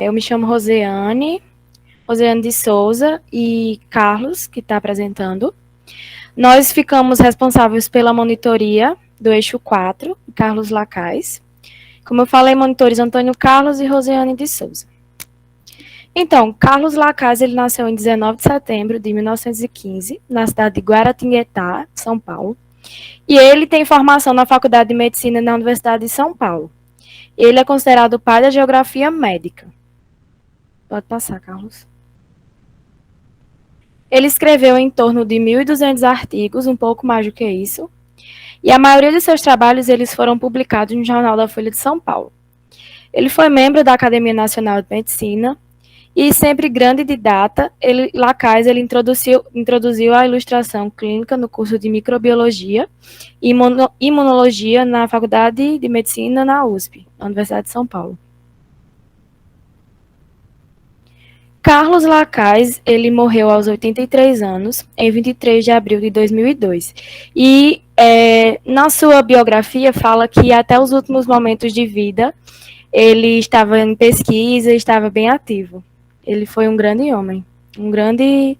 Eu me chamo Roseane de Souza e Carlos, que está apresentando. Nós ficamos responsáveis pela monitoria do eixo 4, Carlos Lacais. Como eu falei, monitores Antônio Carlos e Roseane de Souza. Então, Carlos Lacais, ele nasceu em 19 de setembro de 1915, na cidade de Guaratinguetá, São Paulo. E ele tem formação na Faculdade de Medicina na Universidade de São Paulo. Ele é considerado o pai da geografia médica. Pode passar, Carlos. Ele escreveu em torno de 1.200 artigos, um pouco mais do que isso. E a maioria de seus trabalhos eles foram publicados no Jornal da Folha de São Paulo. Ele foi membro da Academia Nacional de Medicina e sempre grande didata, Lacais introduziu a ilustração clínica no curso de microbiologia e imunologia na Faculdade de Medicina na USP, na Universidade de São Paulo. Carlos Lacais, ele morreu aos 83 anos, em 23 de abril de 2002. E na sua biografia fala que até os últimos momentos de vida ele estava em pesquisa, estava bem ativo. Ele foi um grande homem, um grande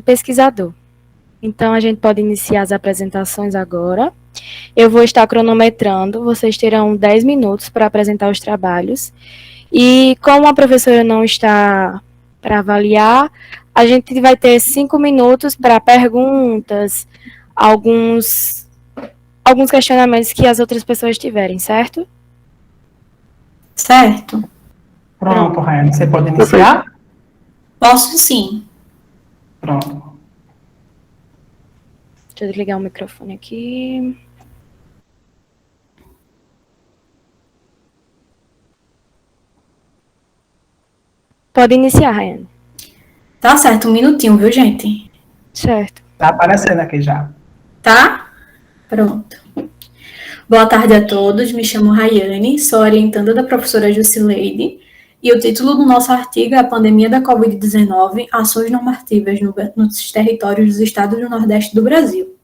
pesquisador. Então, a gente pode iniciar as apresentações agora. Eu vou estar cronometrando, vocês terão 10 minutos para apresentar os trabalhos. E como a professora não está para avaliar, a gente vai ter 5 minutos para perguntas, alguns questionamentos que as outras pessoas tiverem, certo? Certo. Pronto, Raiane, você pode iniciar? Posso sim. Pronto. Deixa eu desligar o microfone aqui. Pode iniciar, Raiane. Tá certo, um minutinho, viu, gente? Certo. Tá aparecendo aqui já. Tá? Pronto. Boa tarde a todos, me chamo Raiane, sou orientanda da professora Jusileide, e o título do nosso artigo é A Pandemia da Covid-19, Ações Normativas nos Territórios dos Estados do Nordeste do Brasil.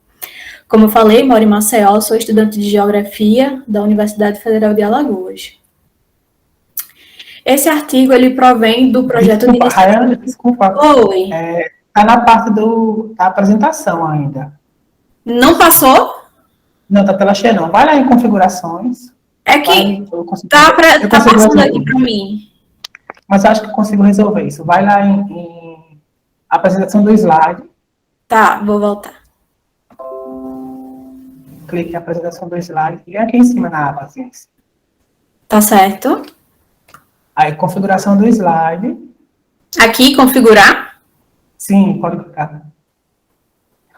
Como eu falei, moro em Maceió, sou estudante de Geografia da Universidade Federal de Alagoas. Esse artigo, ele provém do projeto de iniciativa... Raiane, desculpa. Oi. Tá na parte da apresentação ainda. Não passou? Não, tá pela cheia, não. Vai lá em configurações. É que tá passando aqui para mim. Mas eu acho que eu consigo resolver isso. Vai lá em apresentação do slide. Tá, vou voltar. Clique em apresentação do slide e aqui em cima na aba. Assim. Tá certo. Aí, configuração do slide. Aqui, configurar? Sim, pode clicar.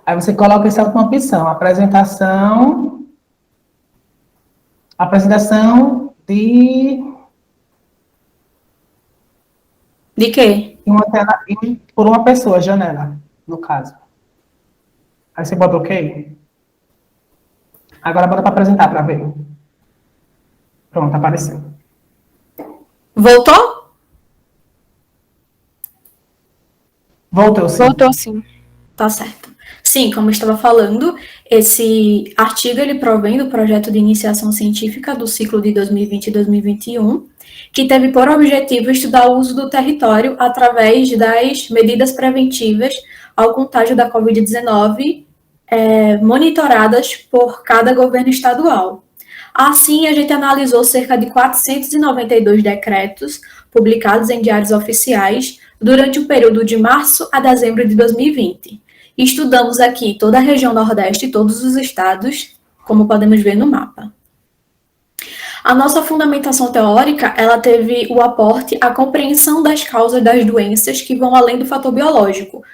Aí você coloca essa última opção, apresentação de... De quê? Uma tela por uma pessoa, janela, no caso. Aí você bota OK. Agora bota para apresentar para ver. Pronto, apareceu. Voltou? Voltou sim. Voltou sim. Tá certo. Sim, como eu estava falando, esse artigo ele provém do projeto de iniciação científica do ciclo de 2020 e 2021, que teve por objetivo estudar o uso do território através das medidas preventivas ao contágio da Covid-19 monitoradas por cada governo estadual. Assim, a gente analisou cerca de 492 decretos publicados em diários oficiais durante o período de março a dezembro de 2020. Estudamos aqui toda a região Nordeste e todos os estados, como podemos ver no mapa. A nossa fundamentação teórica, ela teve o aporte à compreensão das causas das doenças que vão além do fator biológico,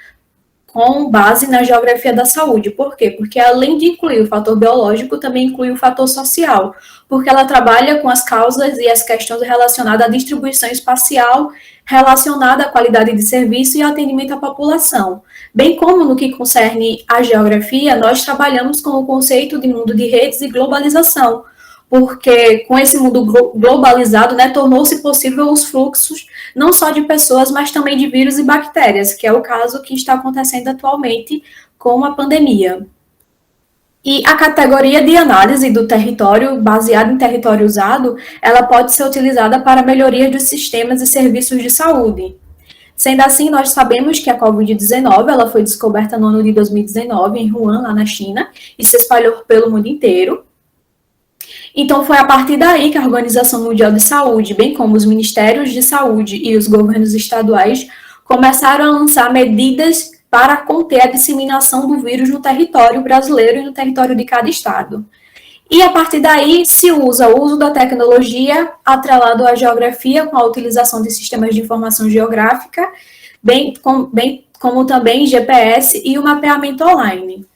com base na geografia da saúde. Por quê? Porque além de incluir o fator biológico, também inclui o fator social, porque ela trabalha com as causas e as questões relacionadas à distribuição espacial, relacionada à qualidade de serviço e atendimento à população. Bem como no que concerne a geografia, nós trabalhamos com o conceito de mundo de redes e globalização, porque com esse mundo globalizado, tornou-se possível os fluxos não só de pessoas, mas também de vírus e bactérias, que é o caso que está acontecendo atualmente com a pandemia. E a categoria de análise do território, baseada em território usado, ela pode ser utilizada para melhoria dos sistemas e serviços de saúde. Sendo assim, nós sabemos que a Covid-19 ela foi descoberta no ano de 2019 em Wuhan, lá na China, e se espalhou pelo mundo inteiro. Então, foi a partir daí que a Organização Mundial de Saúde, bem como os ministérios de saúde e os governos estaduais, começaram a lançar medidas para conter a disseminação do vírus no território brasileiro e no território de cada estado. E a partir daí se usa o uso da tecnologia atrelado à geografia com a utilização de sistemas de informação geográfica, bem como também GPS e o mapeamento online.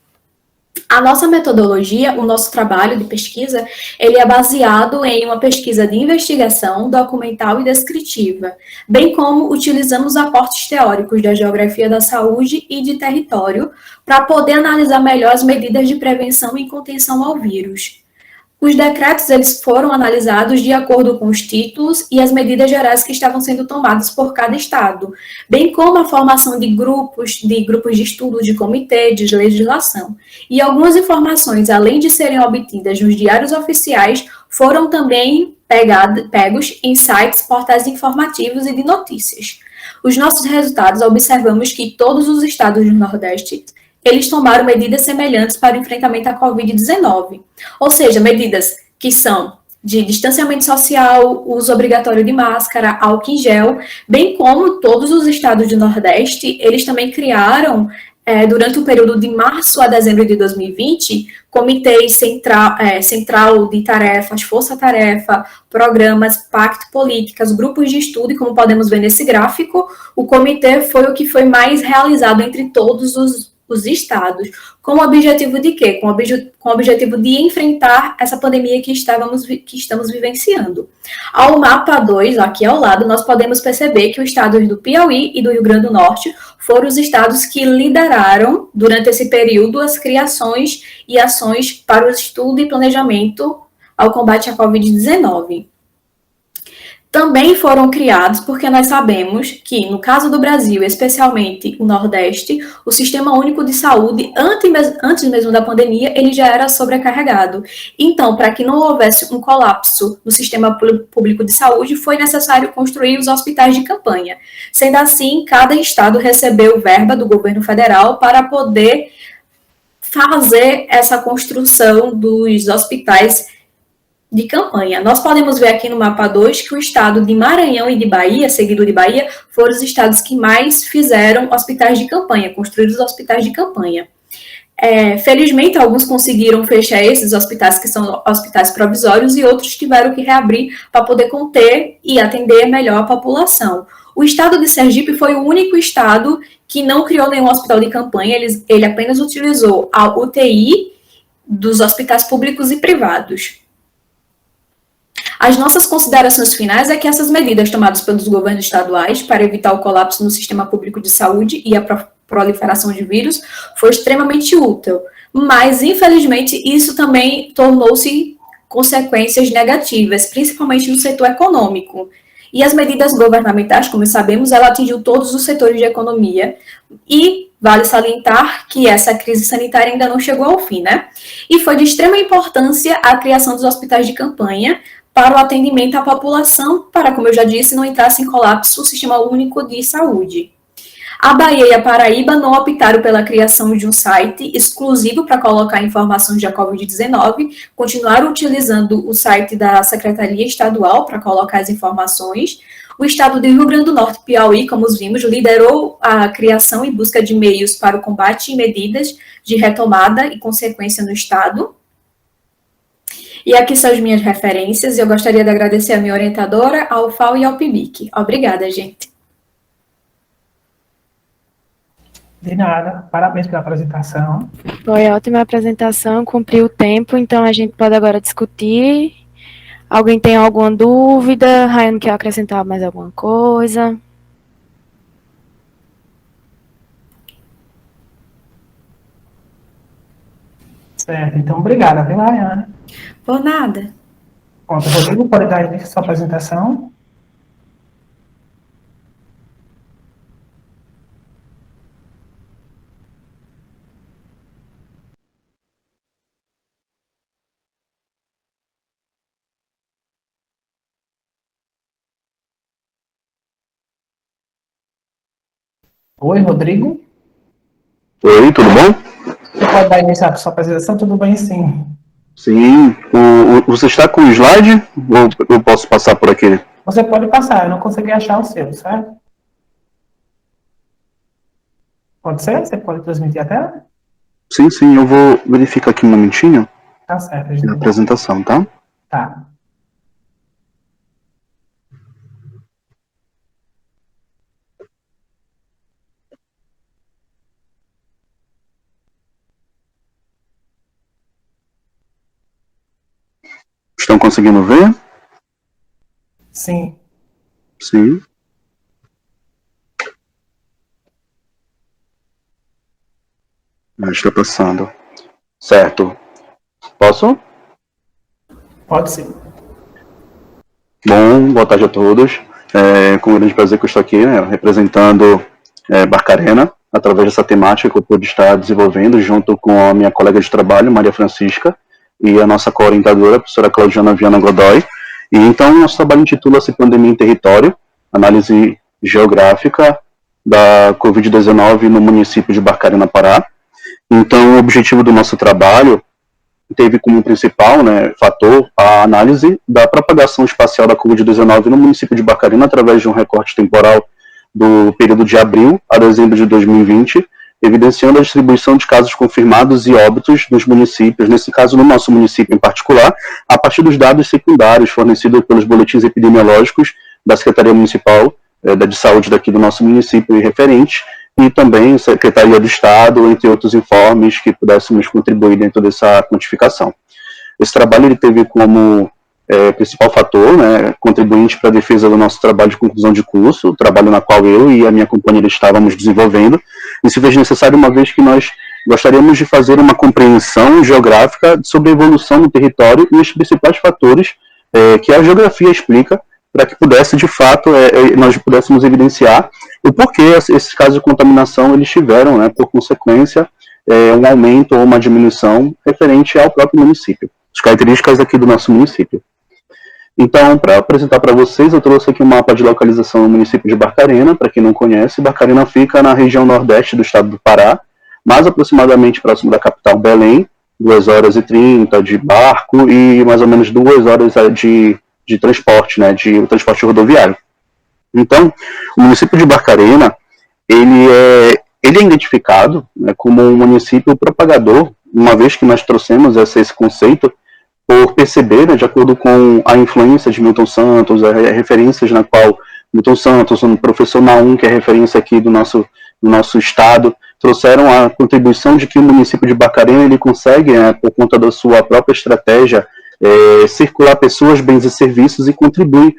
A nossa metodologia, o nosso trabalho de pesquisa, ele é baseado em uma pesquisa de investigação, documental e descritiva, bem como utilizamos aportes teóricos da geografia da saúde e de território para poder analisar melhor as medidas de prevenção e contenção ao vírus. Os decretos eles foram analisados de acordo com os títulos e as medidas gerais que estavam sendo tomadas por cada estado, bem como a formação de grupos de estudo, de comitê, de legislação. E algumas informações, além de serem obtidas nos diários oficiais, foram também pegos em sites, portais informativos e de notícias. Os nossos resultados observamos que todos os estados do Nordeste eles tomaram medidas semelhantes para o enfrentamento à Covid-19, ou seja, medidas que são de distanciamento social, uso obrigatório de máscara, álcool em gel, bem como todos os estados do Nordeste, eles também criaram, durante o período de março a dezembro de 2020, comitês central de tarefas, força-tarefa, programas, pacto, políticas, grupos de estudo, e como podemos ver nesse gráfico, o comitê foi o que foi mais realizado entre todos os estados, com o objetivo de quê? Com o objetivo de enfrentar essa pandemia que estamos vivenciando. Ao mapa 2, aqui ao lado, nós podemos perceber que os estados do Piauí e do Rio Grande do Norte foram os estados que lideraram, durante esse período, as criações e ações para o estudo e planejamento ao combate à Covid-19. Também foram criados porque nós sabemos que, no caso do Brasil, especialmente o Nordeste, o Sistema Único de Saúde, antes mesmo da pandemia, ele já era sobrecarregado. Então, para que não houvesse um colapso no sistema público de saúde, foi necessário construir os hospitais de campanha. Sendo assim, cada estado recebeu verba do governo federal para poder fazer essa construção dos hospitais de campanha. Nós podemos ver aqui no mapa 2 que o estado de Maranhão e de Bahia, seguido de Bahia, foram os estados que mais fizeram hospitais de campanha, construíram os hospitais de campanha. Felizmente, alguns conseguiram fechar esses hospitais, que são hospitais provisórios, e outros tiveram que reabrir para poder conter e atender melhor a população. O estado de Sergipe foi o único estado que não criou nenhum hospital de campanha, ele apenas utilizou a UTI dos hospitais públicos e privados. As nossas considerações finais é que essas medidas tomadas pelos governos estaduais para evitar o colapso no sistema público de saúde e a proliferação de vírus foi extremamente útil, mas infelizmente isso também tornou-se consequências negativas, principalmente no setor econômico. E as medidas governamentais, como sabemos, ela atingiu todos os setores de economia e vale salientar que essa crise sanitária ainda não chegou ao fim, né? E foi de extrema importância a criação dos hospitais de campanha para o atendimento à população, para, como eu já disse, não entrasse em colapso o Sistema Único de Saúde. A Bahia e a Paraíba não optaram pela criação de um site exclusivo para colocar informações da Covid-19, continuaram utilizando o site da Secretaria Estadual para colocar as informações. O estado do Rio Grande do Norte, Piauí, como vimos, liderou a criação e busca de meios para o combate e medidas de retomada e consequência no estado. E aqui são as minhas referências, e eu gostaria de agradecer a minha orientadora, ao FAO e ao PIBIC. Obrigada, gente. De nada. Parabéns pela apresentação. Foi ótima apresentação, cumpriu o tempo, então a gente pode agora discutir. Alguém tem alguma dúvida? Rayane quer acrescentar mais alguma coisa? Certo. Então, obrigada, viu, Rayane? Por nada. Pronto, Rodrigo, pode dar início à sua apresentação. Oi, Rodrigo. Oi, tudo bom? Você pode dar início à sua apresentação? Tudo bem, sim. Sim. Você está com o slide? Ou eu posso passar por aqui? Você pode passar, eu não consegui achar o seu, certo? Pode ser? Você pode transmitir a tela? Sim, eu vou verificar aqui um momentinho Tá certo, a a gente apresentação, tá? tá. Estão conseguindo ver? Sim. Sim. Está passando. Certo. Posso? Pode ser. Bom, boa tarde a todos. Com um grande prazer que eu estou aqui, né, representando Barcarena, através dessa temática que eu pude estar desenvolvendo junto com a minha colega de trabalho, Maria Francisca, e a nossa co-orientadora, a professora Claudiana Viana Godoy. E então, nosso trabalho intitula-se Pandemia em Território, análise geográfica da Covid-19 no município de Barcarena, Pará. Então, o objetivo do nosso trabalho teve como principal, né, fator a análise da propagação espacial da Covid-19 no município de Barcarena através de um recorte temporal do período de abril a dezembro de 2020, evidenciando a distribuição de casos confirmados e óbitos nos municípios, nesse caso no nosso município em particular, a partir dos dados secundários fornecidos pelos boletins epidemiológicos da Secretaria Municipal de Saúde daqui do nosso município e referentes, e também Secretaria do Estado, entre outros informes que pudéssemos contribuir dentro dessa quantificação. Esse trabalho ele teve como principal fator, né, contribuinte para a defesa do nosso trabalho de conclusão de curso, o trabalho na qual eu e a minha companheira estávamos desenvolvendo, e se fez necessário uma vez que nós gostaríamos de fazer uma compreensão geográfica sobre a evolução do território e os principais fatores que a geografia explica, para que pudesse, de fato, nós pudéssemos evidenciar o porquê esses casos de contaminação eles tiveram, né, por consequência, um aumento ou uma diminuição referente ao próprio município, as características aqui do nosso município. Então, para apresentar para vocês, eu trouxe aqui um mapa de localização no município de Barcarena. Para quem não conhece, Barcarena fica na região nordeste do estado do Pará, mais aproximadamente próximo da capital Belém, 2h30 de barco e mais ou menos 2 horas de transporte, né, de transporte rodoviário. Então, o município de Barcarena, ele é identificado, né, como um município propagador, uma vez que nós trouxemos esse conceito, por perceber, né, de acordo com a influência de Milton Santos, as referências na qual Milton Santos, um professor Naum, que é referência aqui do nosso estado, trouxeram a contribuição de que o município de Barcarena ele consegue, por conta da sua própria estratégia, circular pessoas, bens e serviços e contribuiu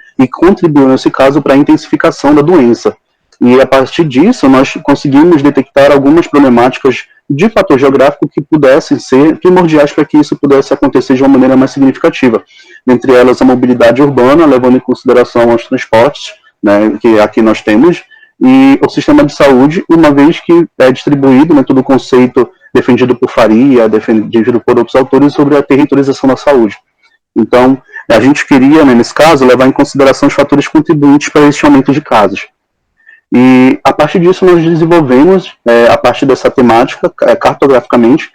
nesse caso para a intensificação da doença. E a partir disso nós conseguimos detectar algumas problemáticas de fator geográfico que pudessem ser primordiais para que isso pudesse acontecer de uma maneira mais significativa. Dentre elas, a mobilidade urbana, levando em consideração os transportes, né, que aqui nós temos, e o sistema de saúde, uma vez que é distribuído, né, todo o conceito defendido por Faria, defendido por outros autores sobre a territorialização da saúde. Então, a gente queria, né, nesse caso, levar em consideração os fatores contribuintes para esse aumento de casos. E, a partir disso, nós desenvolvemos, a partir dessa temática, cartograficamente,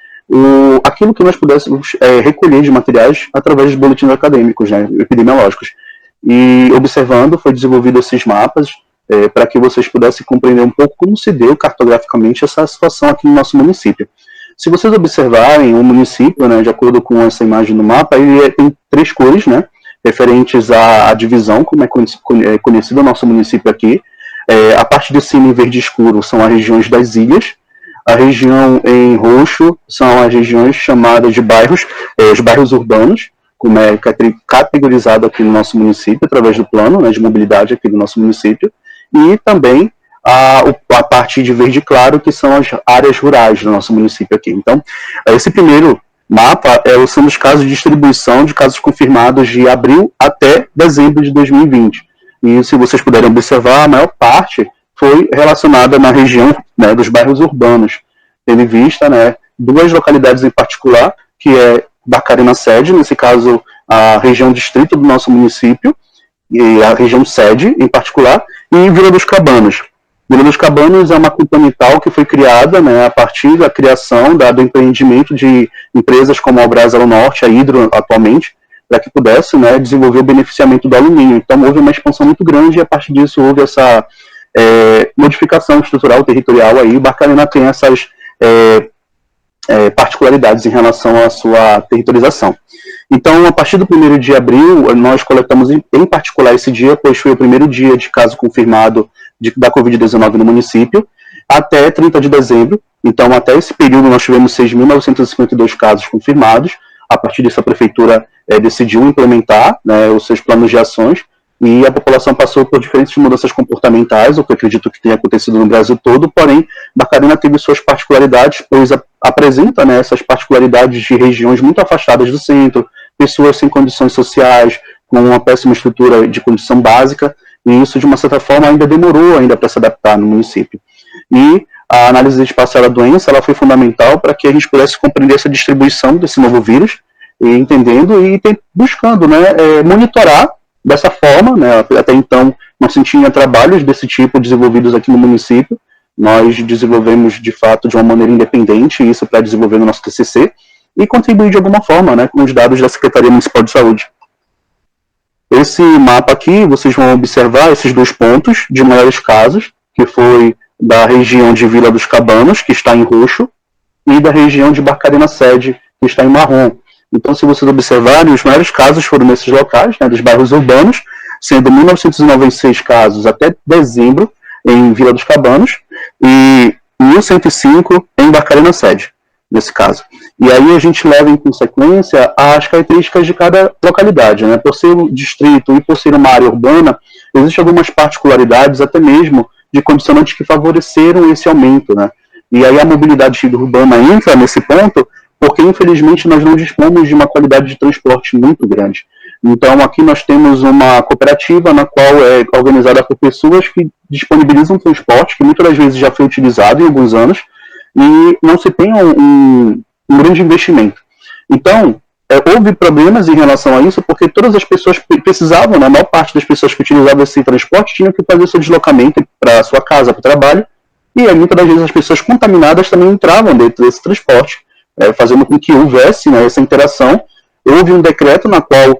aquilo que nós pudéssemos recolher de materiais através de boletins acadêmicos, né, epidemiológicos. E, observando, foi desenvolvido esses mapas para que vocês pudessem compreender um pouco como se deu cartograficamente essa situação aqui no nosso município. Se vocês observarem o município, né, de acordo com essa imagem do mapa, ele tem 3 cores, né, referentes à divisão, como é conhecido o nosso município aqui. A parte de cima em verde escuro são as regiões das ilhas, a região em roxo são as regiões chamadas de bairros, os bairros urbanos, como é categorizado aqui no nosso município, através do plano, né, de mobilidade aqui do nosso município, e também a parte de verde claro, que são as áreas rurais do nosso município aqui. Então, esse primeiro mapa são os casos de distribuição de casos confirmados de abril até dezembro de 2020. E se vocês puderem observar, a maior parte foi relacionada na região, né, dos bairros urbanos, tendo em vista, né, 2 localidades em particular, que é Barcarena sede, nesse caso a região distrito do nosso município, e a região sede em particular, e Vila dos Cabanos. Vila dos Cabanos é uma companhia que foi criada, né, a partir da criação do empreendimento de empresas como a Albras ao Norte, a Hidro atualmente, para que pudesse, né, desenvolver o beneficiamento do alumínio. Então houve uma expansão muito grande e a partir disso houve essa modificação estrutural territorial aí. Barcarena tem essas particularidades em relação à sua territorialização. Então, a partir do 1º de abril, nós coletamos em particular esse dia, pois foi o primeiro dia de caso confirmado da Covid-19 no município, até 30 de dezembro. Então, até esse período, nós tivemos 6.952 casos confirmados. A partir disso, a prefeitura decidiu implementar, né, os seus planos de ações, e a população passou por diferentes mudanças comportamentais, o que eu acredito que tenha acontecido no Brasil todo, porém, Barcarena teve suas particularidades, pois apresenta, né, essas particularidades de regiões muito afastadas do centro, pessoas sem condições sociais, com uma péssima estrutura de condição básica, e isso, de uma certa forma, ainda demorou para se adaptar no município. E a análise espacial da doença ela foi fundamental para que a gente pudesse compreender essa distribuição desse novo vírus, e entendendo e buscando, né, monitorar dessa forma, né. Até então não se tinha trabalhos desse tipo desenvolvidos aqui no município. Nós desenvolvemos de fato de uma maneira independente isso para desenvolver no nosso TCC e contribuir de alguma forma, né, com os dados da Secretaria Municipal de Saúde. Esse mapa aqui, vocês vão observar esses 2 pontos de maiores casos, que foi da região de Vila dos Cabanos, que está em roxo, e da região de Barcarena Sede, que está em marrom. Então, se vocês observarem, os maiores casos foram nesses locais, né, dos bairros urbanos, sendo 1.996 casos até dezembro em Vila dos Cabanos e 1.105 em Barcarena Sede, nesse caso. E aí a gente leva em consequência as características de cada localidade, né? Por ser um distrito e por ser uma área urbana, existem algumas particularidades, até mesmo de condicionantes que favoreceram esse aumento, né? E aí a mobilidade urbana entra nesse ponto, porque infelizmente nós não dispomos de uma qualidade de transporte muito grande. Então aqui nós temos uma cooperativa na qual é organizada por pessoas que disponibilizam transporte, que muitas das vezes já foi utilizado em alguns anos, e não se tem um grande investimento. Então, houve problemas em relação a isso, porque todas as pessoas precisavam, né, a maior parte das pessoas que utilizavam esse transporte tinham que fazer seu deslocamento para a sua casa, para o trabalho, e aí, muitas das vezes as pessoas contaminadas também entravam dentro desse transporte, fazendo com que houvesse, né, essa interação. Houve um decreto na qual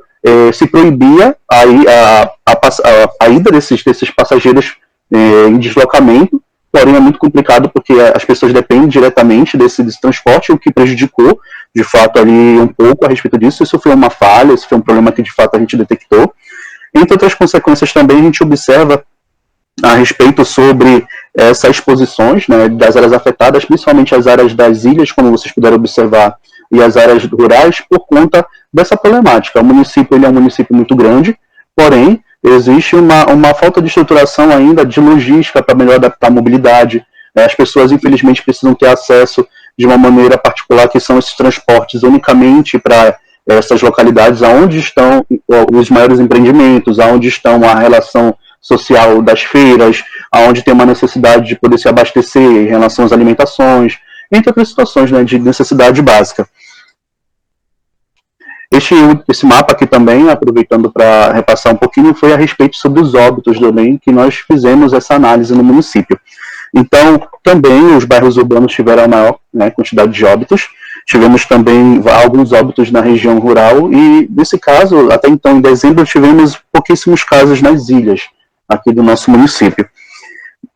se proibia a ida desses passageiros em deslocamento, porém é muito complicado porque as pessoas dependem diretamente desse transporte, o que prejudicou, de fato, ali um pouco a respeito disso. Isso foi uma falha, isso foi um problema que, de fato, a gente detectou. Entre outras consequências também, a gente observa a respeito sobre essas exposições, né, das áreas afetadas, principalmente as áreas das ilhas, como vocês puderam observar, e as áreas rurais, por conta dessa problemática. O município ele é um município muito grande, porém, existe uma falta de estruturação ainda de logística para melhor adaptar a mobilidade. As pessoas, infelizmente, precisam ter acesso de uma maneira particular, que são esses transportes unicamente para essas localidades onde estão os maiores empreendimentos, onde estão a relação social das feiras, onde tem uma necessidade de poder se abastecer em relação às alimentações, entre outras situações, né, de necessidade básica. Esse mapa aqui também, aproveitando para repassar um pouquinho, foi a respeito sobre os óbitos também, que nós fizemos essa análise no município. Então, também os bairros urbanos tiveram a maior, né, quantidade de óbitos. Tivemos também alguns óbitos na região rural e, nesse caso, até então, em dezembro, tivemos pouquíssimos casos nas ilhas aqui do nosso município.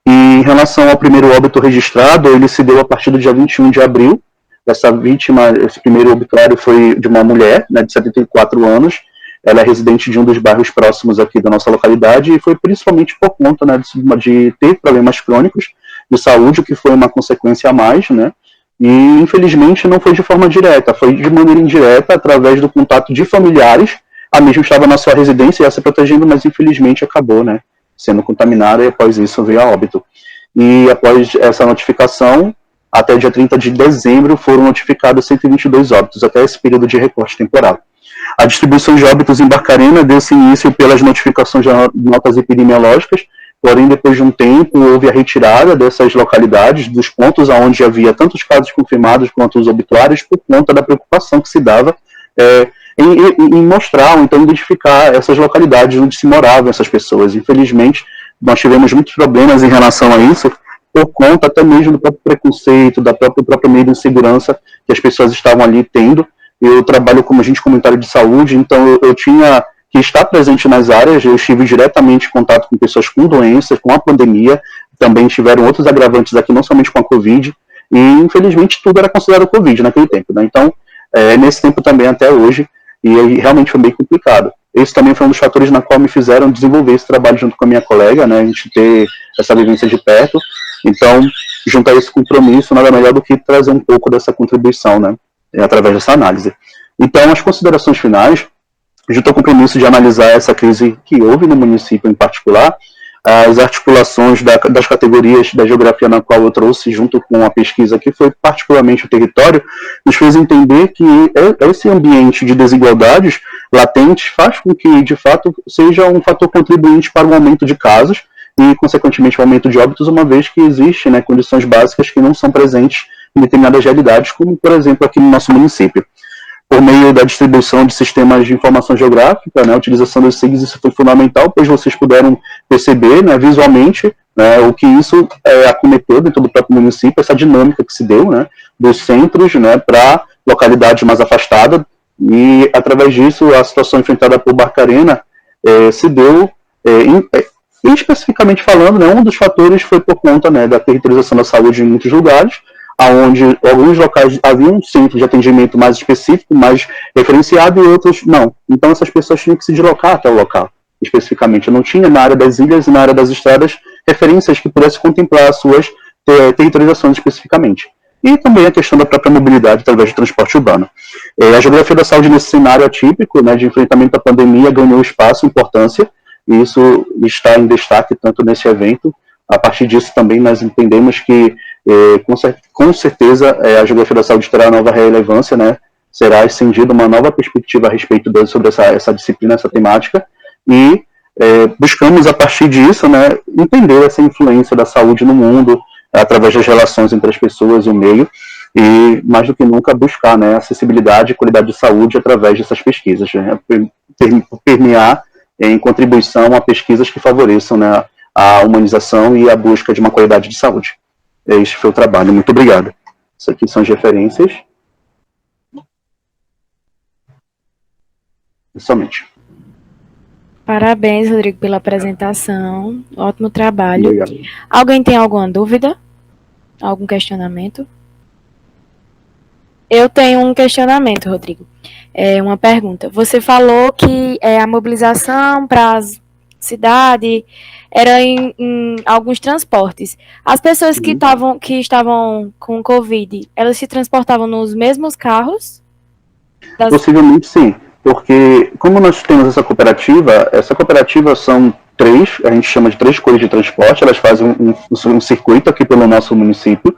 E em relação ao primeiro óbito registrado, ele se deu a partir do dia 21 de abril. Essa vítima, esse primeiro obituário foi de uma mulher, né, de 74 anos. Ela é residente de um dos bairros próximos aqui da nossa localidade e foi principalmente por conta, né, de ter problemas crônicos de saúde, o que foi uma consequência a mais, né? E infelizmente não foi de forma direta, foi de maneira indireta, através do contato de familiares. A mesma estava na sua residência e ia se protegendo, mas infelizmente acabou, né, sendo contaminada e após isso veio a óbito. E após essa notificação, até o dia 30 de dezembro, foram notificados 122 óbitos, até esse período de recorte temporal. A distribuição de óbitos em Barcarena deu-se início pelas notificações de notas epidemiológicas, porém, depois de um tempo, houve a retirada dessas localidades, dos pontos onde havia tantos casos confirmados quanto os obituários, por conta da preocupação que se dava em mostrar, ou então identificar essas localidades onde se moravam essas pessoas. Infelizmente, nós tivemos muitos problemas em relação a isso, por conta até mesmo do próprio preconceito, da própria meio de insegurança que as pessoas estavam ali tendo. Eu trabalho como agente comunitário de saúde, então eu tinha que estar presente nas áreas, eu estive diretamente em contato com pessoas com doenças, com a pandemia, também tiveram outros agravantes aqui, não somente com a Covid, e infelizmente tudo era considerado Covid naquele tempo, né? Então, nesse tempo também até hoje, e aí realmente foi bem complicado. Esse também foi um dos fatores na qual me fizeram desenvolver esse trabalho junto com a minha colega, né? A gente ter essa vivência de perto. Então, junto a esse compromisso, nada melhor do que trazer um pouco dessa contribuição, né? Através dessa análise. Então, as considerações finais, junto ao compromisso de analisar essa crise que houve no município em particular, as articulações das categorias da geografia na qual eu trouxe, junto com a pesquisa que foi particularmente o território, nos fez entender que esse ambiente de desigualdades latentes faz com que, de fato, seja um fator contribuinte para o aumento de casos e, consequentemente, o aumento de óbitos, uma vez que existe, né, condições básicas que não são presentes em determinadas realidades, como, por exemplo, aqui no nosso município. Por meio da distribuição de sistemas de informação geográfica, né, a utilização dos SIGs, isso foi fundamental, pois vocês puderam perceber, né, visualmente, né, o que isso acometeu dentro do próprio município, essa dinâmica que se deu, né, dos centros, né, para localidades mais afastadas, e através disso a situação enfrentada por Barcarena se deu, especificamente falando, né, um dos fatores foi por conta, né, da territorialização da saúde em muitos lugares, onde alguns locais haviam um centro de atendimento mais específico, mais referenciado, e outros não. Então essas pessoas tinham que se deslocar até o local, especificamente. Não tinha na área das ilhas e na área das estradas referências que pudessem contemplar as suas territorializações especificamente. E também a questão da própria mobilidade através do transporte urbano. A geografia da saúde nesse cenário atípico, né, de enfrentamento à pandemia, ganhou espaço e importância, e isso está em destaque tanto nesse evento. A partir disso também nós entendemos que com certeza a geografia da saúde terá nova relevância, né? Será estendida uma nova perspectiva a respeito sobre essa disciplina, essa temática, e buscamos a partir disso, né, entender essa influência da saúde no mundo, através das relações entre as pessoas e o meio, e mais do que nunca buscar, né, acessibilidade e qualidade de saúde através dessas pesquisas, né, permear em contribuição a pesquisas que favoreçam, né, a humanização e a busca de uma qualidade de saúde. Este foi o trabalho. Muito obrigado. Isso aqui são as referências. Somente. Parabéns, Rodrigo, pela apresentação. Ótimo trabalho. Obrigado. Alguém tem alguma dúvida? Algum questionamento? Eu tenho um questionamento, Rodrigo. Uma pergunta. Você falou que a mobilização para a cidade era em alguns transportes. As pessoas que estavam com Covid, elas se transportavam nos mesmos carros? Possivelmente sim, porque como nós temos essa cooperativa são três, a gente chama de três cores de transporte, elas fazem um circuito aqui pelo nosso município,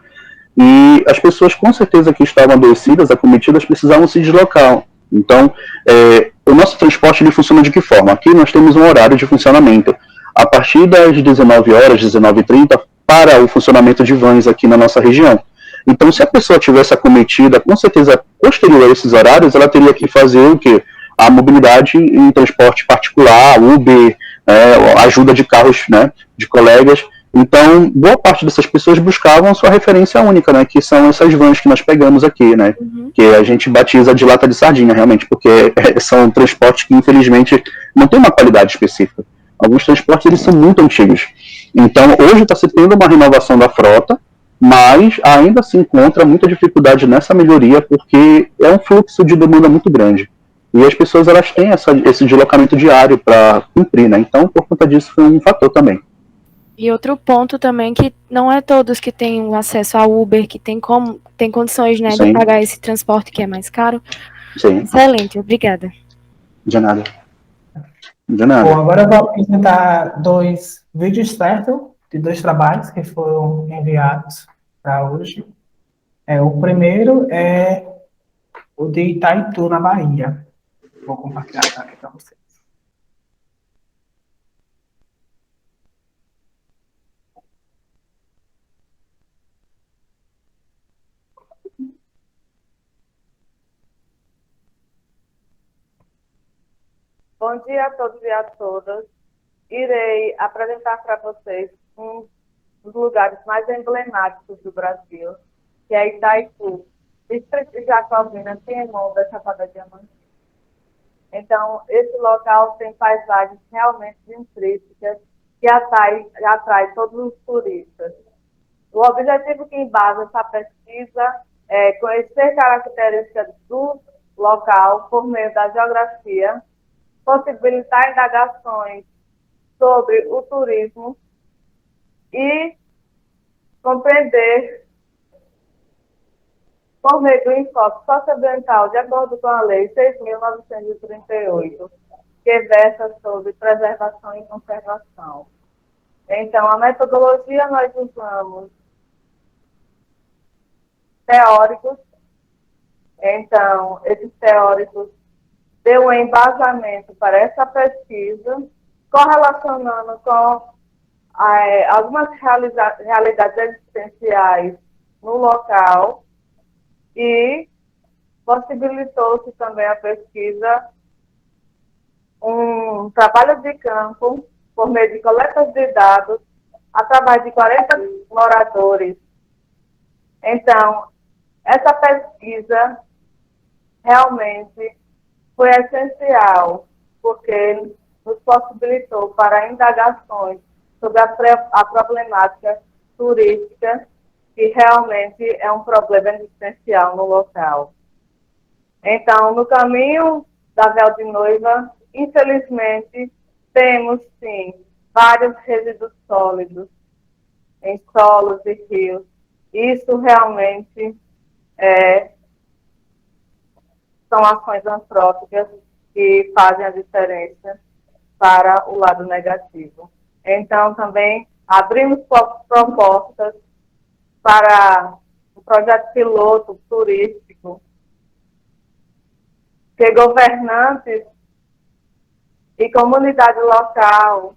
e as pessoas com certeza que estavam adoecidas, acometidas, precisavam se deslocar. Então, o nosso transporte ele funciona de que forma? Aqui nós temos um horário de funcionamento. A partir das 19 horas, 19h30, para o funcionamento de vans aqui na nossa região. Então, se a pessoa tivesse acometida, com certeza, posterior a esses horários, ela teria que fazer o quê? A mobilidade em transporte particular, Uber, ajuda de carros, né, de colegas. Então, boa parte dessas pessoas buscavam a sua referência única, né, que são essas vans que nós pegamos aqui, né, que a gente batiza de lata de sardinha, realmente, porque são transportes que, infelizmente, não têm uma qualidade específica. Alguns transportes, eles são muito antigos. Então, hoje está se tendo uma renovação da frota, mas ainda se encontra muita dificuldade nessa melhoria, porque é um fluxo de demanda muito grande. E as pessoas, elas têm esse deslocamento diário para cumprir, né, então, por conta disso, foi um fator também. E outro ponto também que não é todos que têm acesso ao Uber, que tem condições, né, de pagar esse transporte que é mais caro. Sim. Excelente, obrigada. De nada. De nada. Bom, agora eu vou apresentar dois vídeos, certo? De dois trabalhos que foram enviados para hoje. O primeiro é o de Itaitu, na Bahia. Vou compartilhar aqui para vocês. Bom dia a todos e a todas. irei apresentar para vocês um dos lugares mais emblemáticos do Brasil, que é Itaipu, distrito de Jacobina, Piemont da Chapada Diamantina. Então, esse local tem paisagens realmente intrínsecas que atrai todos os turistas. O objetivo que embasa essa pesquisa é conhecer características do local por meio da geografia, possibilitar indagações sobre o turismo e compreender por meio do enfoque socioambiental, de acordo com a Lei 6.938, que versa sobre preservação e conservação. Então, a metodologia nós usamos teóricos. Então, esses teóricos deu um embasamento para essa pesquisa, correlacionando com algumas realidades existenciais no local, e possibilitou-se também a pesquisa um trabalho de campo por meio de coletas de dados através de 40 moradores. Então, essa pesquisa realmente foi essencial, porque nos possibilitou para indagações sobre a problemática turística, que realmente é um problema existencial no local. Então, no caminho da véu de noiva, infelizmente, temos, sim, vários resíduos sólidos em solos e rios. Isso realmente são ações antrópicas que fazem a diferença para o lado negativo. Então, também abrimos propostas para um projeto piloto turístico, que governantes e comunidade local,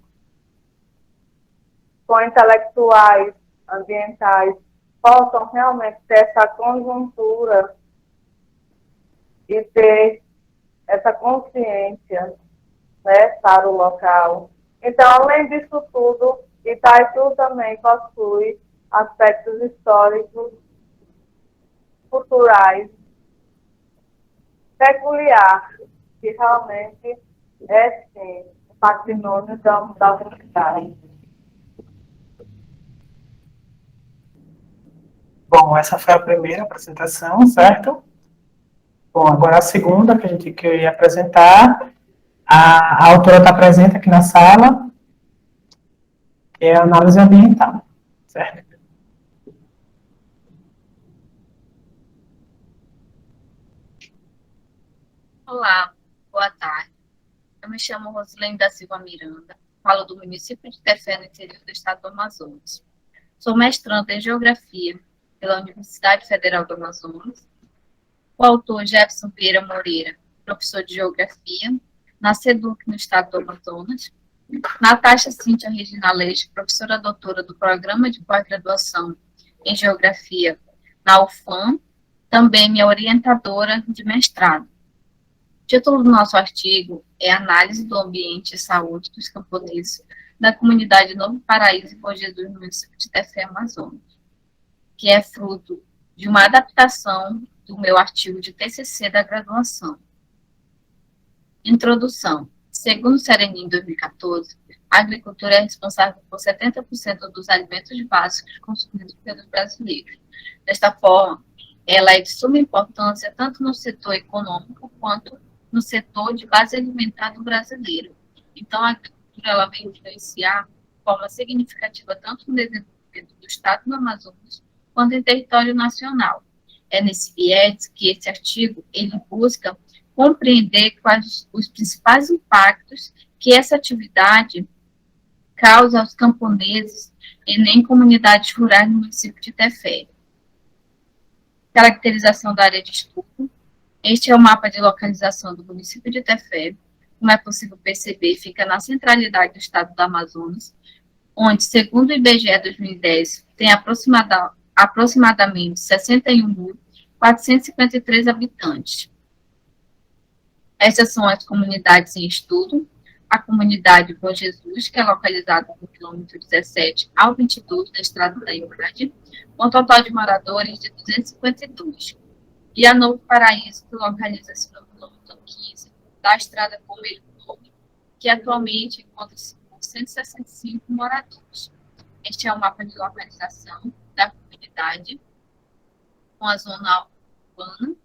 com intelectuais ambientais, possam realmente ter essa conjuntura e ter essa consciência, né, para o local. Então, além disso tudo, Itaipu também possui aspectos históricos, culturais, peculiares, que realmente é, sim, patrimônio da humanidade. Bom, essa foi a primeira apresentação, certo? Bom, agora a segunda que a gente queria apresentar, a autora está presente aqui na sala, que é a análise ambiental, certo? Olá, boa tarde. Eu me chamo Rosilene da Silva Miranda, falo do município de Tefé, no interior do estado do Amazonas. Sou mestranda em Geografia pela Universidade Federal do Amazonas. O autor Jefferson Vieira Moreira, professor de Geografia, na SEDUC, no estado do Amazonas. Natasha Cíntia Regina Leite, professora doutora do Programa de Pós-Graduação em Geografia na UFAM, também minha orientadora de mestrado. O título do nosso artigo é Análise do Ambiente e Saúde dos Camponeses da Comunidade Novo Paraíso e Bom Jesus, no município de Tefé, Amazonas, que é fruto de uma adaptação do meu artigo de TCC da graduação. Introdução. Segundo o Sereni, em 2014, a agricultura é responsável por 70% dos alimentos básicos consumidos pelos brasileiros. Desta forma, ela é de suma importância tanto no setor econômico quanto no setor de base alimentar do brasileiro. Então, a agricultura ela vem influenciar de forma significativa tanto no desenvolvimento do estado do Amazonas quanto em território nacional. É nesse viés que esse artigo ele busca compreender quais os principais impactos que essa atividade causa aos camponeses e nem comunidades rurais no município de Tefé. Caracterização da área de estudo. Este é o mapa de localização do município de Tefé. Como é possível perceber, fica na centralidade do estado do Amazonas, onde, segundo o IBGE 2010, tem aproximadamente 61.453 habitantes. Essas são as comunidades em estudo. a comunidade Bom Jesus, que é localizada no quilômetro 17 ao 22 da Estrada da Imagem, com um total de moradores de 252. E a Novo Paraíso, que localiza-se no quilômetro 15 da Estrada Palmeiro Norte, que atualmente encontra-se com 165 moradores. Este é o mapa de localização da comunidade, com a zona urbana,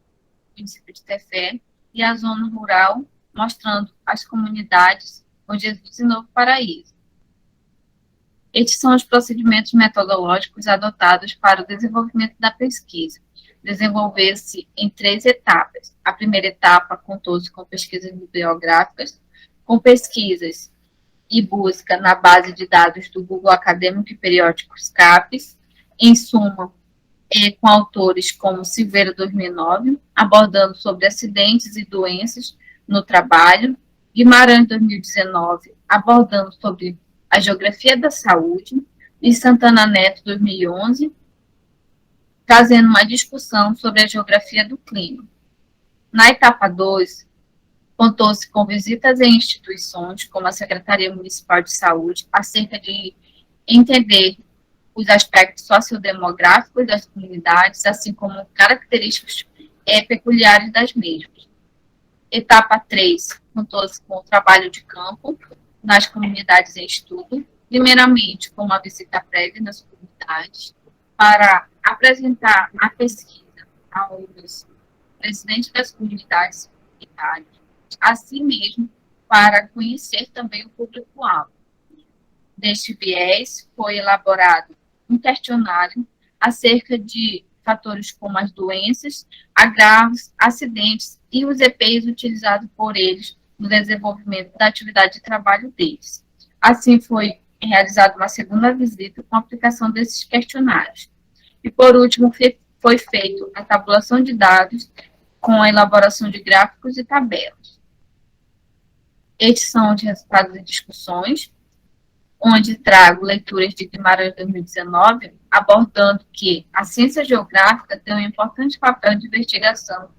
município de Tefé, e a zona rural, mostrando as comunidades Bom Jesus e Novo Paraíso. Estes são os procedimentos metodológicos adotados para o desenvolvimento da pesquisa. Desenvolveu-se em 3 etapas. A primeira etapa contou-se com pesquisas bibliográficas, com pesquisas e busca na base de dados do Google Acadêmico e periódicos CAPES, em suma, com autores como Silveira 2009, abordando sobre acidentes e doenças no trabalho, Guimarães 2019, abordando sobre a geografia da saúde, e Santana Neto 2011, trazendo uma discussão sobre a geografia do clima. Na etapa 2, contou-se com visitas em instituições, como a Secretaria Municipal de Saúde, acerca de entender os aspectos sociodemográficos das comunidades, assim como características peculiares das mesmas. Etapa 3, contou-se com o trabalho de campo nas comunidades em estudo, primeiramente com uma visita prévia nas comunidades, para apresentar a pesquisa aos presidentes das comunidades comunitárias, assim mesmo para conhecer também o público-alvo. Deste viés, foi elaborado um questionário acerca de fatores como as doenças, agravos, acidentes e os EPIs utilizados por eles no desenvolvimento da atividade de trabalho deles. Assim, foi realizada uma segunda visita com a aplicação desses questionários. E, por último, foi feita a tabulação de dados com a elaboração de gráficos e tabelas. Estes são os resultados e discussões, onde trago leituras de Guimarães 2019, abordando que a ciência geográfica tem um importante papel de investigação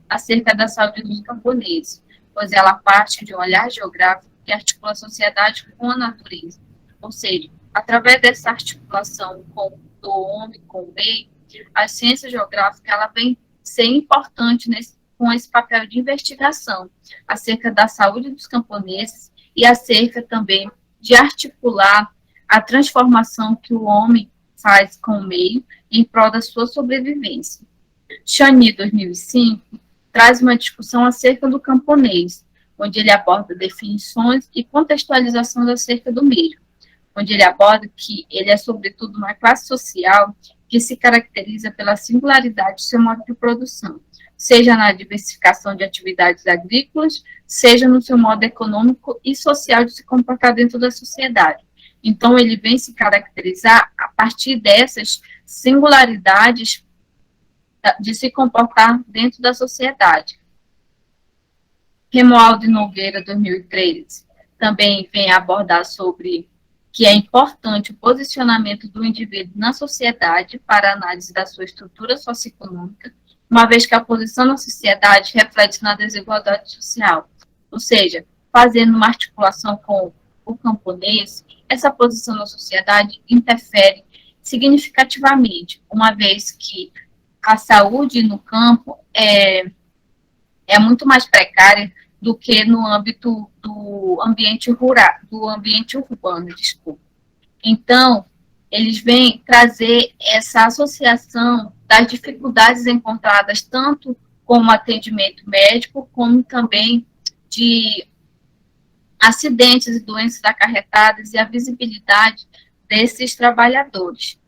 acerca da saúde dos camponeses, pois ela parte de um olhar geográfico que articula a sociedade com a natureza. Ou seja, através dessa articulação do homem com o meio, a ciência geográfica ela vem ser importante com esse papel de investigação acerca da saúde dos camponeses e acerca também de articular a transformação que o homem faz com o meio em prol da sua sobrevivência. Chani, 2005, traz uma discussão acerca do camponês, onde ele aborda definições e contextualização acerca do mesmo, onde ele aborda que ele é, sobretudo, uma classe social que se caracteriza pela singularidade do seu modo de produção, seja na diversificação de atividades agrícolas, seja no seu modo econômico e social de se comportar dentro da sociedade. Então, ele vem se caracterizar a partir dessas singularidades de se comportar dentro da sociedade. Romualdo Nogueira, 2013, também vem abordar sobre que é importante o posicionamento do indivíduo na sociedade para análise da sua estrutura socioeconômica, uma vez que a posição na sociedade reflete na desigualdade social, ou seja, fazendo uma articulação com o camponês, essa posição na sociedade interfere significativamente, uma vez que a saúde no campo é muito mais precária do que no âmbito do ambiente rural, do ambiente urbano, desculpa. Então, eles vêm trazer essa associação das dificuldades encontradas tanto como atendimento médico, como também de acidentes e doenças acarretadas e a visibilidade desses trabalhadores.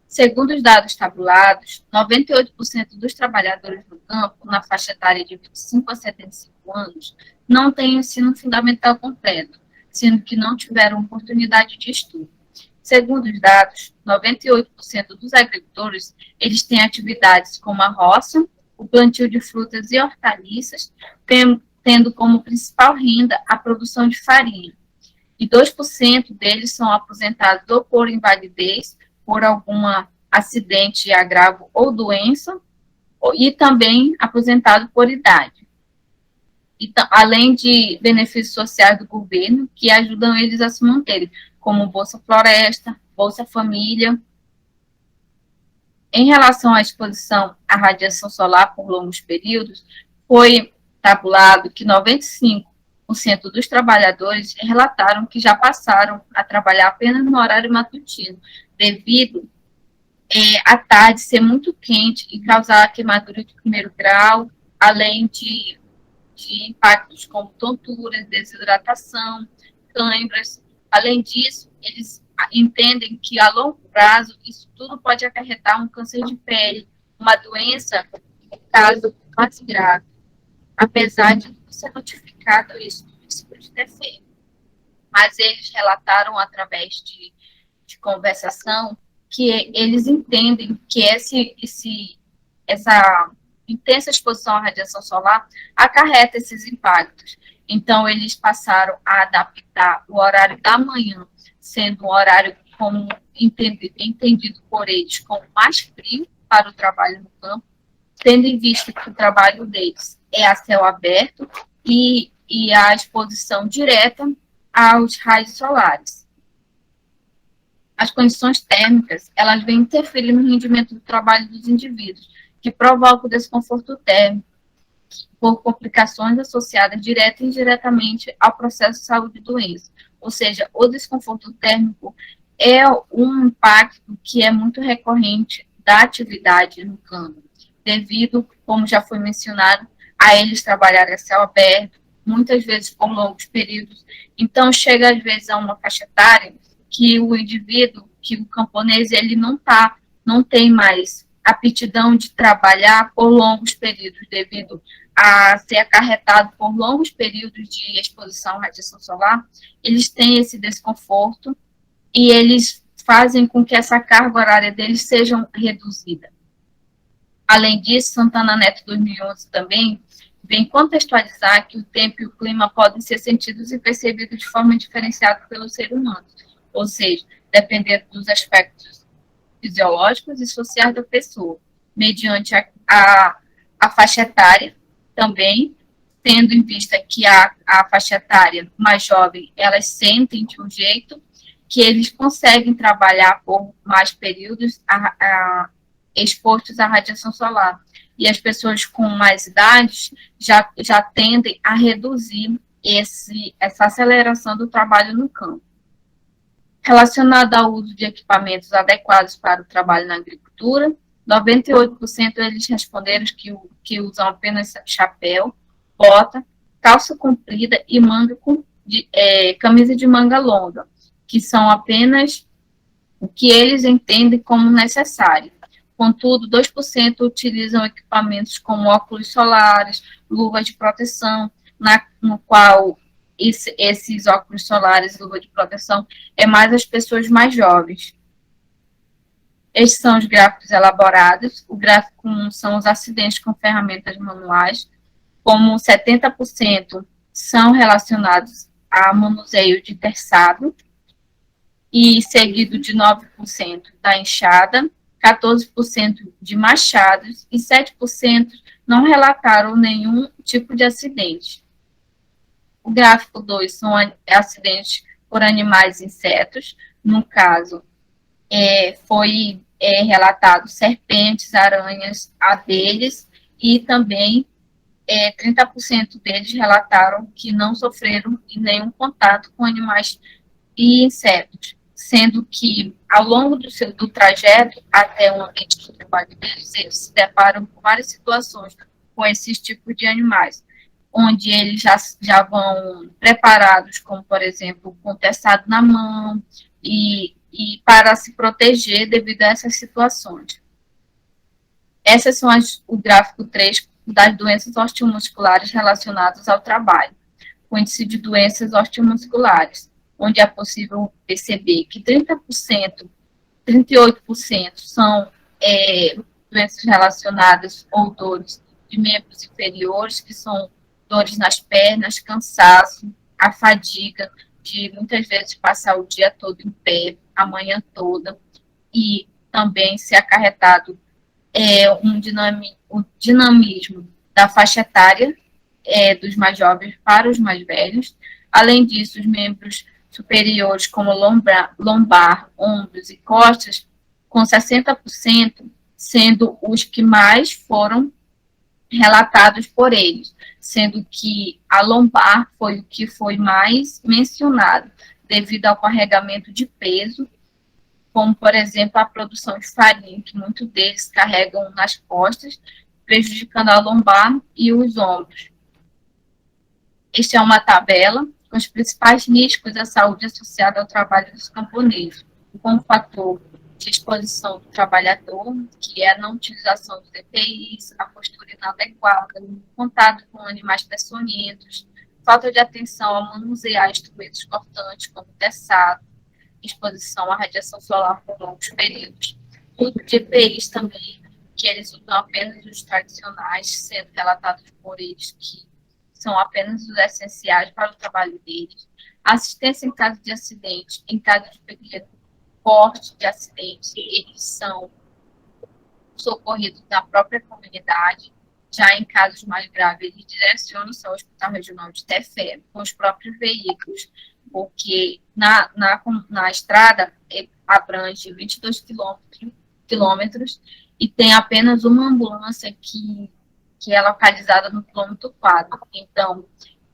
Segundo os dados tabulados, 98% dos trabalhadores do campo, na faixa etária de 25 a 75 anos, não têm ensino fundamental completo, sendo que não tiveram oportunidade de estudo. Segundo os dados, 98% dos agricultores, eles têm atividades como a roça, o plantio de frutas e hortaliças, tendo como principal renda a produção de farinha. E 2% deles são aposentados ou por invalidez, por algum acidente, agravo ou doença, e também aposentado por idade. além de benefícios sociais do governo que ajudam eles a se manterem, como Bolsa Floresta, Bolsa Família. Em relação à exposição à radiação solar por longos períodos, foi tabulado que 95% dos trabalhadores relataram que já passaram a trabalhar apenas no horário matutino, devido à tarde ser muito quente e causar queimadura de primeiro grau, além de impactos como tonturas, desidratação, câimbras. Além disso, eles entendem que a longo prazo isso tudo pode acarretar um câncer de pele, uma doença, no caso, mais grave, apesar de não ser notificado isso no município de Tefé. Mas eles relataram através de conversação que eles entendem que essa intensa exposição à radiação solar acarreta esses impactos. Então, eles passaram a adaptar o horário da manhã, sendo um horário como entendido por eles como mais frio para o trabalho no campo, tendo em vista que o trabalho deles é a céu aberto e a exposição direta aos raios solares. As condições térmicas, elas vêm interferir no rendimento do trabalho dos indivíduos, que provoca o desconforto térmico por complicações associadas direta e indiretamente ao processo de saúde e doença. Ou seja, o desconforto térmico é um impacto que é muito recorrente da atividade no campo, devido, como já foi mencionado, a eles trabalharem a céu aberto, muitas vezes por longos períodos. Então, chega às vezes a uma faixa etária que o indivíduo, que o camponês, ele não tem mais aptidão de trabalhar por longos períodos, devido a ser acarretado por longos períodos de exposição à radiação solar. Eles têm esse desconforto e eles fazem com que essa carga horária deles seja reduzida. Além disso, Santana Neto 2011 também vem contextualizar que o tempo e o clima podem ser sentidos e percebidos de forma diferenciada pelo ser humano, ou seja, dependendo dos aspectos fisiológicos e sociais da pessoa, mediante a faixa etária também, tendo em vista que a faixa etária mais jovem, elas sentem de um jeito que eles conseguem trabalhar por mais períodos expostos à radiação solar. E as pessoas com mais idades já tendem a reduzir essa aceleração do trabalho no campo. Relacionado ao uso de equipamentos adequados para o trabalho na agricultura, 98% eles responderam que usam apenas chapéu, bota, calça comprida e camisa de manga longa, que são apenas o que eles entendem como necessário. Contudo, 2% utilizam equipamentos como óculos solares, luvas de proteção, no qual esses óculos solares, luva de proteção, é mais as pessoas mais jovens. Estes são os gráficos elaborados. O gráfico 1 são os acidentes com ferramentas manuais, como 70% são relacionados a manuseio de terçado, e seguido de 9% da enxada, 14% de machados e 7% não relataram nenhum tipo de acidente. O gráfico 2 são acidentes por animais e insetos. No caso, foi relatado serpentes, aranhas, abelhas, e também 30% deles relataram que não sofreram nenhum contato com animais e insetos, sendo que, ao longo do trajeto até o ambiente de trabalho deles, eles se deparam com várias situações com esses tipos de animais, onde eles já vão preparados, como, por exemplo, com testado na mão, e para se proteger devido a essas situações. Essas são o gráfico 3 das doenças osteomusculares relacionadas ao trabalho, o índice de doenças osteomusculares, onde é possível perceber que 38% são doenças relacionadas ou dores de membros inferiores, que são dores nas pernas, cansaço, a fadiga de muitas vezes passar o dia todo em pé, a manhã toda, e também ser acarretado o dinamismo da faixa etária dos mais jovens para os mais velhos. Além disso, os membros superiores, como lombar, ombros e costas, com 60%, sendo os que mais foram relatados por eles, sendo que a lombar foi o que foi mais mencionado, devido ao carregamento de peso, como, por exemplo, a produção de farinha, que muitos deles carregam nas costas, prejudicando a lombar e os ombros. Esta é uma tabela com os principais riscos da saúde associada ao trabalho dos camponeses, como fator de exposição do trabalhador, que é a não utilização dos EPIs, a postura inadequada, contato com animais peçonhentos, falta de atenção ao manusear instrumentos cortantes, como teçado, exposição à radiação solar por longos períodos, uso de EPIs também, que eles usam apenas os tradicionais, sendo relatados por eles que são apenas os essenciais para o trabalho deles. Assistência em caso de acidente, em caso de pequeno porte de acidente, eles são socorridos da própria comunidade. Já em casos mais graves, eles direcionam-se ao Hospital Regional de Tefé, com os próprios veículos, porque na estrada abrange 22 quilômetros e tem apenas uma ambulância que é localizada no quilômetro 4. Então,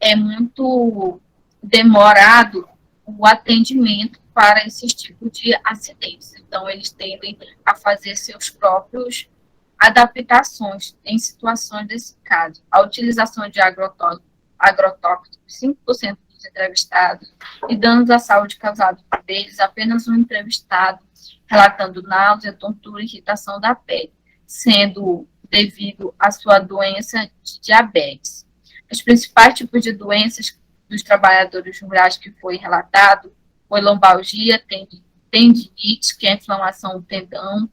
é muito demorado o atendimento para esses tipos de acidentes. Então, eles tendem a fazer seus próprios adaptações em situações desse caso. A utilização de agrotóxicos, 5% dos entrevistados, e danos à saúde causados por eles, apenas um entrevistado relatando náusea, tontura e irritação da pele, sendo devido à sua doença de diabetes. Os principais tipos de doenças dos trabalhadores rurais que foi relatado foi lombalgia, tendinite, que é a inflamação do tendão,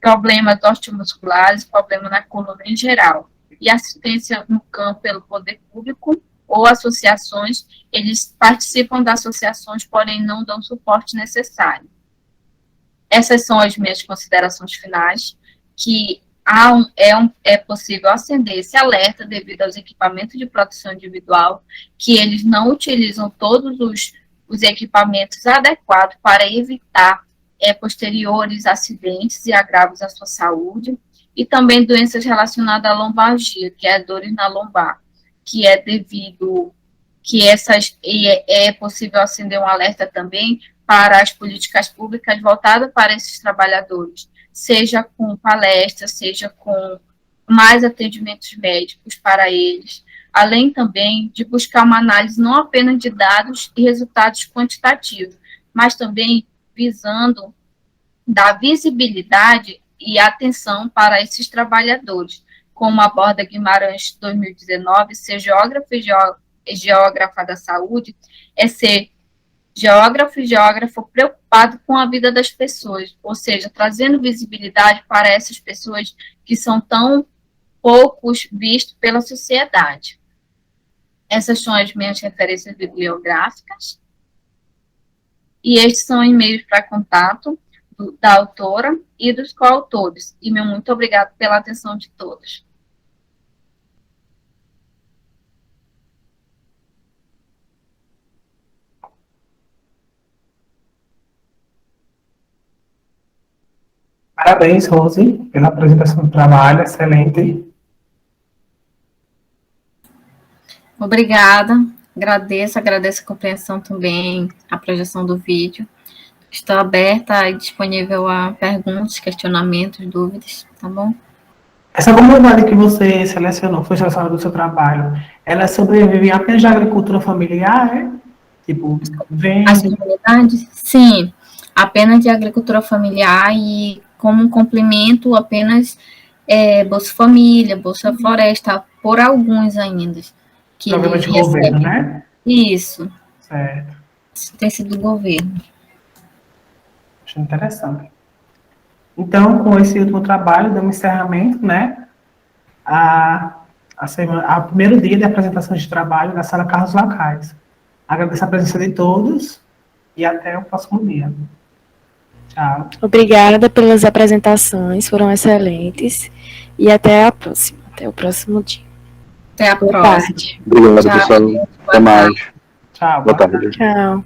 problemas osteomusculares, problema na coluna em geral. E assistência no campo pelo poder público ou associações, eles participam das associações, porém não dão o suporte necessário. Essas são as minhas considerações finais, que é possível acender esse alerta devido aos equipamentos de proteção individual, que eles não utilizam todos os equipamentos adequados para evitar posteriores acidentes e agravos à sua saúde, e também doenças relacionadas à lombalgia, que é dores na lombar, que é devido que é possível acender um alerta também para as políticas públicas voltadas para esses trabalhadores, seja com palestras, seja com mais atendimentos médicos para eles, além também de buscar uma análise não apenas de dados e resultados quantitativos, mas também visando dar visibilidade e atenção para esses trabalhadores, como aborda Guimarães 2019, ser geógrafo e geógrafa da saúde, é ser geógrafo e geógrafo preocupado com a vida das pessoas, ou seja, trazendo visibilidade para essas pessoas que são tão poucos vistos pela sociedade. Essas são as minhas referências bibliográficas. E estes são e-mails para contato da autora e dos coautores. E meu muito obrigado pela atenção de todos. Parabéns, Rose, pela apresentação do trabalho, excelente. Obrigada, agradeço a compreensão também, a projeção do vídeo. Estou aberta e disponível a perguntas, questionamentos, dúvidas, tá bom? Essa comunidade que você selecionou, foi selecionada do seu trabalho, ela sobrevive apenas da agricultura familiar, é? Tipo, vende... As comunidades? Sim, apenas de agricultura familiar e como um complemento apenas Bolsa Família, Bolsa Floresta, por alguns ainda. Programa de governo, né? Isso. Certo. Isso tem sido do governo. Acho interessante. Então, com esse último trabalho, damos encerramento, né? A primeiro dia de apresentação de trabalho na Sala Carlos Lacais. Agradeço a presença de todos e até o próximo dia. Tchau. Obrigada pelas apresentações, foram excelentes. E até a próxima, até o próximo dia. Até a Boa próxima. tarde. Obrigado, Tchau, pessoal. gente. Boa Até mais. Tchau. Boa tarde. Tchau.